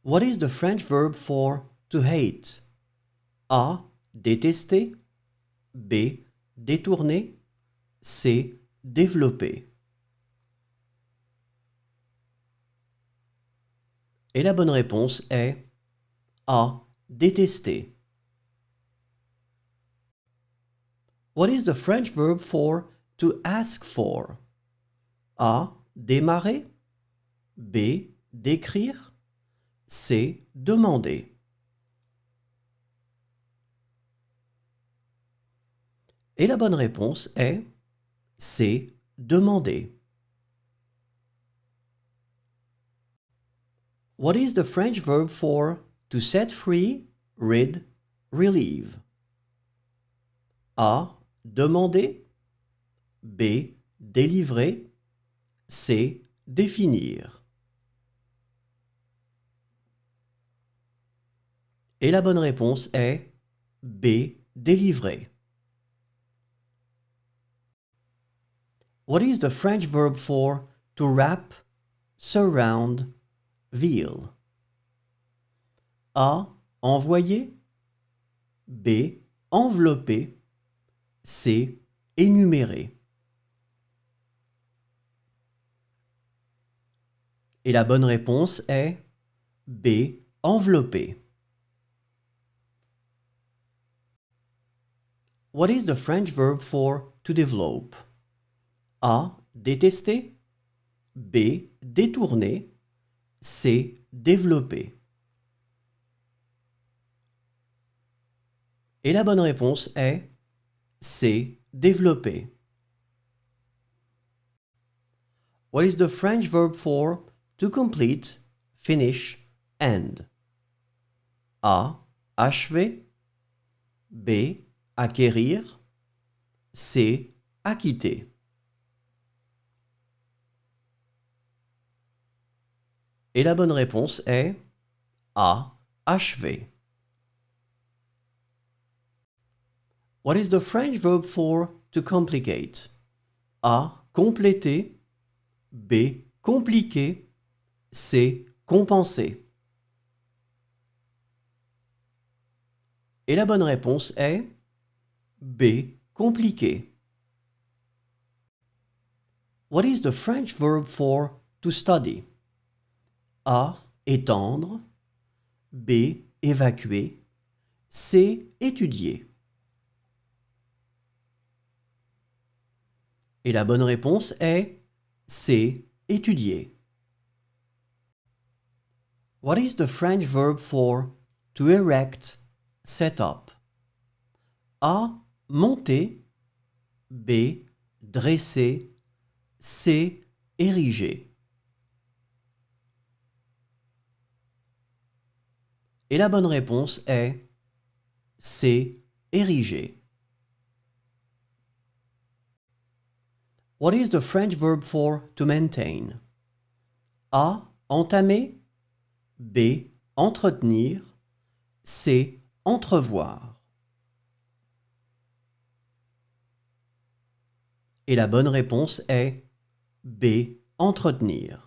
What is the French verb for to hate? A. Détester. B. Détourner. C. Développer. Et la bonne réponse est A. Détester. What is the French verb for to ask for? A. Démarrer. B. Décrire. C. Demander. Et la bonne réponse est C. Demander. What is the French verb for to set free, rid, relieve? A. Demander. B. Délivrer. C. Définir. Et la bonne réponse est B. Délivrer. What is the French verb for to wrap, surround, veil? A. Envoyer. B. Envelopper. C. Énumérer. Et la bonne réponse est B. Envelopper. What is the French verb for to develop? A. Détester. B. Détourner. C. Développer. Et la bonne réponse est C. Développer. What is the French verb for to complete, finish, end? A. Achever. B. Acquérir. C. Acquitter. Et la bonne réponse est A. Achever. What is the French verb for to complicate? A. Compléter. B. Compliquer. C. Compenser. Et la bonne réponse est B. Compliquer. What is the French verb for to study? A. Étendre. B. Évacuer. C. Étudier. Et la bonne réponse est C. Étudier. What is the French verb for to erect, set up? A. Monter. B. Dresser. C. Ériger. Et la bonne réponse est C. Ériger. What is the French verb for to maintain? A. Entamer. B. Entretenir. C. Entrevoir. Et la bonne réponse est B. Entretenir.